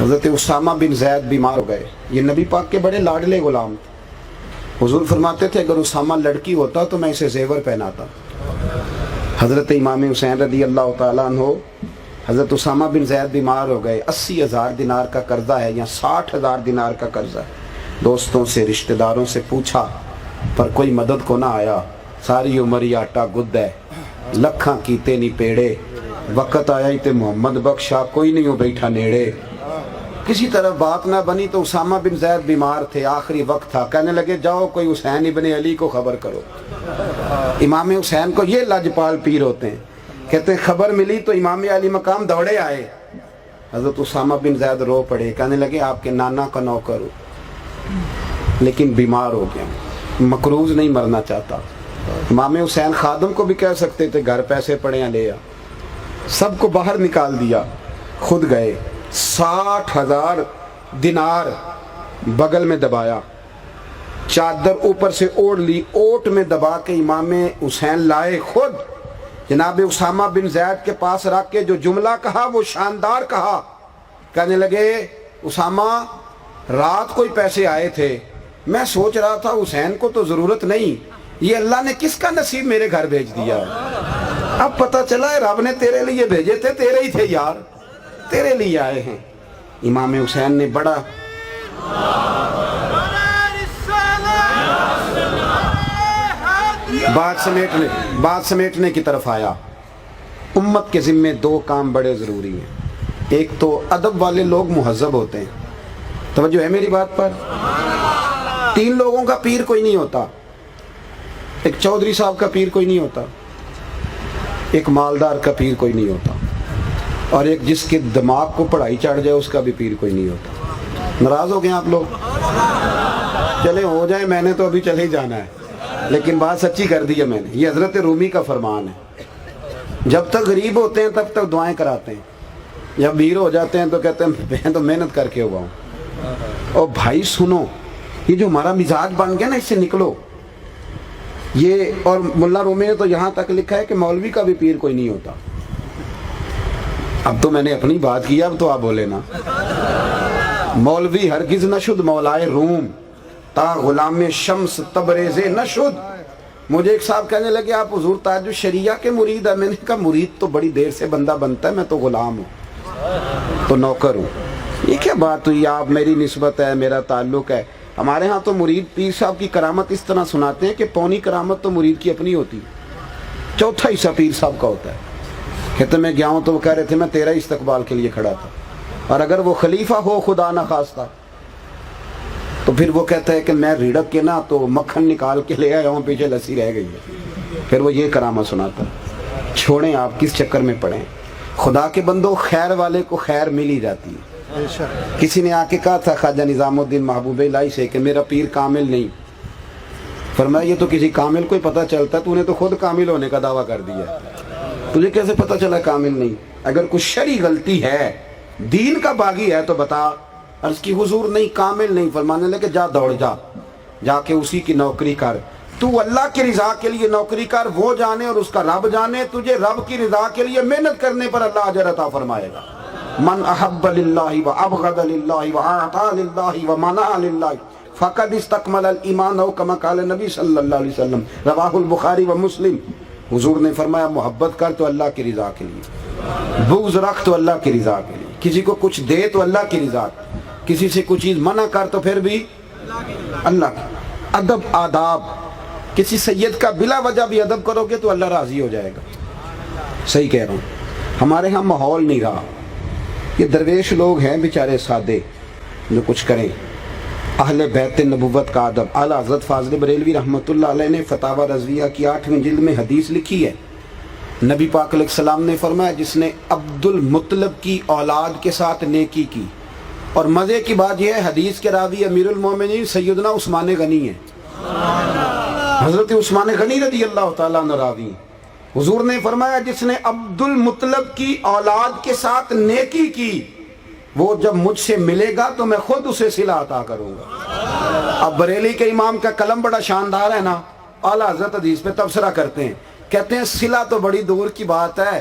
حضرت اسامہ بن زید بیمار ہو گئے. یہ نبی پاک کے بڑے لاڈلے غلام تھے. حضور فرماتے تھے اگر اسامہ لڑکی ہوتا تو میں اسے زیور پہناتا. حضرت امام حسین رضی اللہ تعالیٰ عنہ حضرت اسامہ بن زید بیمار ہو گئے. 80,000 دینار کا قرضہ ہے یا 60,000 دینار کا قرضہ ہے. دوستوں سے رشتہ داروں سے پوچھا پر کوئی مدد کو نہ آیا. ساری عمر یہ آٹا گد ہے, لکھاں کیتے نہیں پیڑے, وقت آیا ہی تے محمد بخشا کوئی نہیں ہو بیٹھا نیڑے. کسی طرح بات نہ بنی تو اسامہ بن زید بیمار تھے, آخری وقت تھا. کہنے لگے جاؤ کوئی حسین ابن علی کو خبر کرو. امام حسین کو یہ لاجپال پیر ہوتے ہیں, کہتے ہیں خبر ملی تو امام علی مقام دوڑے آئے. حضرت اسامہ بن زید رو پڑے, کہنے لگے آپ کے نانا کا نوکر ہو لیکن بیمار ہو گیا, مقروض نہیں مرنا چاہتا. امام حسین خادم کو بھی کہہ سکتے تھے گھر پیسے پڑے ہیں لے آ. سب کو باہر نکال دیا, خود گئے. 60,000 دینار بغل میں دبایا, چادر اوپر سے اوڑھ لی, اوٹ میں دبا کے امام حسین لائے خود. جناب اسامہ بن زید کے پاس رکھ کے جو جملہ کہا وہ شاندار کہا. کہنے لگے اسامہ رات کوئی پیسے آئے تھے, میں سوچ رہا تھا حسین کو تو ضرورت نہیں, یہ اللہ نے کس کا نصیب میرے گھر بھیج دیا. اب پتہ چلا ہے رب نے تیرے لیے بھیجے تھے, تیرے ہی تھے یار, تیرے لیے آئے ہیں. امام حسین نے بڑا بات سمیٹنے کی طرف آیا. امت کے ذمے 2 کام بڑے ضروری ہیں. ایک تو ادب والے لوگ مہذب ہوتے ہیں, توجہ ہے میری بات پر. 3 لوگوں کا پیر کوئی نہیں ہوتا. ایک چودھری صاحب کا پیر کوئی نہیں ہوتا, ایک مالدار کا پیر کوئی نہیں ہوتا, اور ایک جس کے دماغ کو پڑھائی چڑھ جائے اس کا بھی پیر کوئی نہیں ہوتا. ناراض ہو گئے آپ لوگ؟ چلے ہو جائیں, میں نے تو ابھی چلے ہی جانا ہے, لیکن بات سچی کر دی ہے میں نے. یہ حضرت رومی کا فرمان ہے. جب تک غریب ہوتے ہیں تب تک دعائیں کراتے ہیں, جب امیر ہو جاتے ہیں تو کہتے ہیں میں تو محنت کر کے ہوا ہوں. اور بھائی سنو, یہ جو ہمارا مزاج بن گیا نا, اس سے نکلو. یہ اور ملا رومی نے تو یہاں تک لکھا ہے کہ مولوی کا بھی پیر کوئی نہیں ہوتا. اب تو میں نے اپنی بات کی, اب تو آپ بولے نا. مولوی ہرگز نہ شد مولائے روم, تا غلام شمس تبریز نہ شد. مجھے ایک صاحب کہنے لگے آپ حضور تاج الشریعہ کے مرید ہیں. میں نے کہا مرید تو بڑی دیر سے بندہ بنتا ہے, میں تو غلام ہوں, تو نوکر ہوں. یہ کیا بات ہوئی, آپ میری نسبت ہے, میرا تعلق ہے. ہمارے ہاں تو مرید پیر صاحب کی کرامت اس طرح سناتے ہیں کہ پونی کرامت تو مرید کی اپنی ہوتی, 1/4 حصہ پیر صاحب کا ہوتا ہے. کہتے میں گیا ہوں تو وہ کہہ رہے تھے میں تیرا استقبال کے لیے کھڑا تھا, اور اگر وہ خلیفہ ہو خدا نہ خواستہ تو پھر وہ کہتا ہے کہ میں ریڑک کے نا تو مکھن نکال کے لے آیا ہوں, پیچھے لسی رہ گئی ہے. پھر وہ یہ کرامت سناتا. چھوڑیں, آپ کس چکر میں پڑیں. خدا کے بندوں, خیر والے کو خیر مل ہی جاتی ہے. کسی نے آ کے کہا تھا خواجہ نظام الدین محبوب الہی سے کہ میرا پیر کامل نہیں. فرمایا یہ تو کسی کامل کو ہی پتہ چلتا, تو نے تو خود کامل ہونے کا دعویٰ کر دیا, تجھے کیسے پتہ چلا کامل نہیں. اگر کچھ شرعی غلطی ہے, دین کا باغی ہے تو بتا. عرض کی حضور نہیں کامل نہیں. فرمانے لگے جا دوڑ جا کے اسی کی نوکری کر. تو اللہ کی رضا کے لیے نوکری کر, وہ جانے اور اس کا رب جانے. تجھے رب کی رضا کے لیے محنت کرنے پر اللہ اجر عطا فرمائے گا. من احب للہ و ابغض للہ و اعطا للہ و منع للہ فقد استکمل الایمان او کما قال نبی صلی اللہ علیہ وسلم, رواہ البخاری و مسلم. حضور نے فرمایا محبت کر تو اللہ کی رضا کے لیے, بغض رکھ تو اللہ کی رضا کے لیے, کسی کو کچھ دے تو اللہ کی رضا, کسی سے کچھ چیز منع کر تو پھر بھی اللہ کی. ادب آداب, کسی سید کا بلا وجہ بھی ادب کرو گے تو اللہ راضی ہو جائے گا. صحیح کہہ رہا ہوں. ہمارے ہاں ماحول نہیں رہا. یہ درویش لوگ ہیں بیچارے سادے جو کچھ کریں. اہل بیت نبوت کا ادب. اعلیٰ حضرت فاضل بریلوی رحمۃ اللہ علیہ نے فتاوی رضویہ کی 8ویں جلد میں حدیث لکھی ہے. نبی پاک علیہ السلام نے فرمایا جس نے عبد المطلب کی اولاد کے ساتھ نیکی کی. اور مزے کی بات یہ ہے حدیث کے راوی امیر المومنین سیدنا عثمان غنی ہیں. حضرت عثمان غنی رضی اللہ تعالیٰ عنہ راوی. حضور نے فرمایا جس نے عبد المطلب کی اولاد کے ساتھ نیکی کی وہ جب مجھ سے ملے گا تو میں خود اسے صلہ عطا کروں گا. اب بریلی کے امام کا قلم بڑا شاندار ہے نا, اعلیٰ حضرت حدیث پہ تبصرہ کرتے ہیں, کہتے ہیں صلہ تو بڑی دور کی بات ہے,